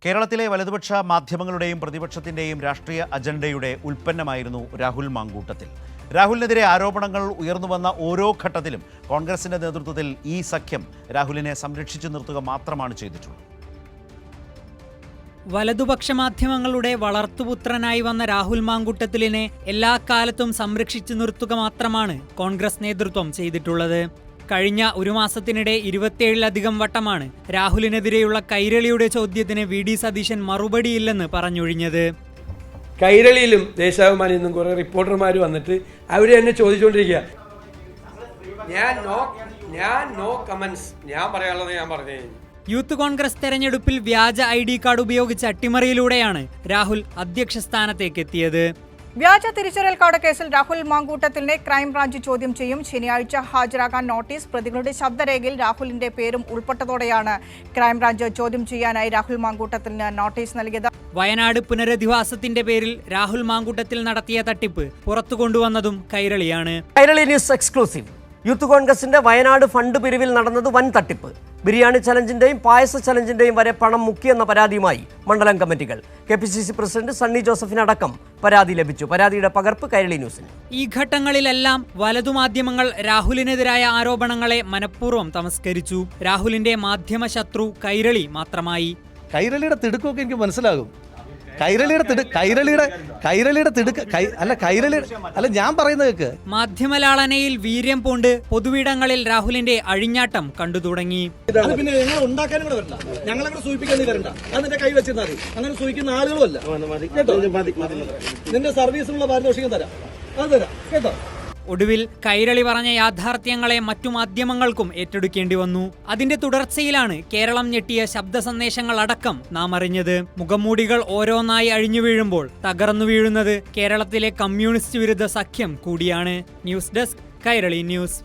കേരളത്തിലെ വലതുപക്ഷ മാധ്യമങ്ങളുടെയും പ്രതിപക്ഷത്തിന്റെയും രാഷ്ട്രീയ അജണ്ടയുടെ ഉൽപ്പന്നമായിരുന്നു രാഹുൽ മാങ്കൂട്ടത്തിൽ. രാഹുലിനെതിരെ ആരോപണങ്ങൾ ഉയർന്നുവന്ന ഓരോ ഘട്ടത്തിലും കോൺഗ്രസിന്റെ നേതൃത്വത്തിൽ ഈ സഖ്യം രാഹുലിനെ സംരക്ഷിച്ചു നിർത്തുക മാത്രമാണ് ചെയ്തിട്ടുള്ളത്. വലതുപക്ഷ മാധ്യമങ്ങളുടെ വളർത്തുപുത്രനായി വന്ന രാഹുൽ മാങ്കൂട്ടത്തിലിനെ എല്ലാ കാലത്തും സംരക്ഷിച്ചു നിർത്തുക മാത്രമാണ് കോൺഗ്രസ് നേതൃത്വം ചെയ്തിട്ടുള്ളത്. കഴിഞ്ഞ ഒരു മാസത്തിനിടെ 27-ലധികം വട്ടമാണ് രാഹുലിനെതിരെയുള്ള കൈരളിയുടെ ചോദ്യത്തിന് വി.ഡി. സതീശൻ മറുപടിയില്ലെന്ന് പറഞ്ഞൊഴിഞ്ഞത്. കൈരളിയിലും ദേശാഭിമാനിയിൽ നിന്നും കുറെ റിപ്പോർട്ടർമാർ വന്നിട്ട് അവർ എന്നെ ചോദിച്ചുകൊണ്ടിരിക്കുക. ഞാൻ നോ കമന്റ്സ്, ഞാൻ പറയാനുള്ളത് ഞാൻ പറഞ്ഞു. യൂത്ത് കോൺഗ്രസ് തെരഞ്ഞെടുപ്പിൽ വ്യാജ ID കാർഡ് ഉപയോഗിച്ച അട്ടിമറിയിലൂടെയാണ് രാഹുൽ അധ്യക്ഷ സ്ഥാനത്തേക്ക് എത്തിയത്. വ്യാജ തിരിച്ചറിയൽ കാർഡ് കേസിൽ രാഹുൽ മാങ്കൂട്ടത്തിലിനെ ക്രൈംബ്രാഞ്ച് ചോദ്യം ചെയ്യും. ശനിയാഴ്ച ഹാജരാകാൻ നോട്ടീസ്. പ്രതികളുടെ ശബ്ദരേഖയിൽ രാഹുലിന്റെ പേരും ഉൾപ്പെട്ടതോടെയാണ് ക്രൈംബ്രാഞ്ച് ചോദ്യം ചെയ്യാനായി രാഹുൽ മാങ്കൂട്ടത്തിലിന് നോട്ടീസ് നൽകിയത്. വയനാട് പുനരധിവാസത്തിന്റെ പേരിൽ രാഹുൽ മാങ്കൂട്ടത്തിൽ നടത്തിയ തട്ടിപ്പ് പുറത്തു കൊണ്ടുവന്നതും കൈരളിയാണ്. Kairali news exclusive. യൂത്ത് കോൺഗ്രസിന്റെ വയനാട് ഫണ്ട് പിരിവിൽ നടന്നത് വൻ തട്ടിപ്പ്. ബിരിയാണി ചലഞ്ചിന്റെയും പായസ ചലഞ്ചിന്റെയും വരെ പണം മുക്കിയെന്ന പരാതിയുമായി മണ്ഡലം കമ്മിറ്റികൾ. KPCC പ്രസിഡന്റ് സണ്ണി ജോസഫിനടക്കം പരാതി ലഭിച്ചു. പരാതിയുടെ പകർപ്പ് കൈരളി ന്യൂസിന്. ഈ ഘട്ടങ്ങളിലെല്ലാം വലതുമാധ്യമങ്ങൾ രാഹുലിനെതിരായ ആരോപണങ്ങളെ മനഃപൂർവ്വം തമസ്കരിച്ചു. രാഹുലിന്റെ മാധ്യമ ശത്രു കൈരളി മാത്രമായി. കൈരളിയുടെ തിടുക്കമൊക്കെ എനിക്ക് മനസ്സിലാകും. ഞാൻ പറയുന്നത് കേക്ക്. മാധ്യമലാളനയിൽ വീര്യം പൂണ്ട് പൊതുവിടങ്ങളിൽ രാഹുലിന്റെ അഴിഞ്ഞാട്ടം കണ്ടു തുടങ്ങി. പിന്നെ ഞങ്ങൾ ഉണ്ടാക്കാനും കൂടെ വരണ്ട, ഞങ്ങളങ്ങനെ സൂചിപ്പിക്കാൻ വരണ്ട. അതിന്റെ കൈ വെച്ചിരുന്നാൽ മതി. അങ്ങനെ സൂചിക്കുന്ന ആളുകളുമല്ല കേട്ടോ. നിന്റെ സർവീസിനുള്ള പാരിതോഷികം തരാം, അത് തരാം കേട്ടോ. ഒടുവിൽ കൈരളി പറഞ്ഞ യാഥാർത്ഥ്യങ്ങളെ മറ്റു മാധ്യമങ്ങൾക്കും ഏറ്റെടുക്കേണ്ടി വന്നു. അതിന്റെ തുടർച്ചയിലാണ് കേരളം ഞെട്ടിയ ശബ്ദ സന്ദേശങ്ങൾ അടക്കം നാം അറിഞ്ഞത്. മുഖംമൂടികൾ ഓരോന്നായി അഴിഞ്ഞു വീഴുമ്പോൾ തകർന്നു വീഴുന്നത് കേരളത്തിലെ കമ്മ്യൂണിസ്റ്റ് വിരുദ്ധ സഖ്യം കൂടിയാണ്. News desk, Kairali news.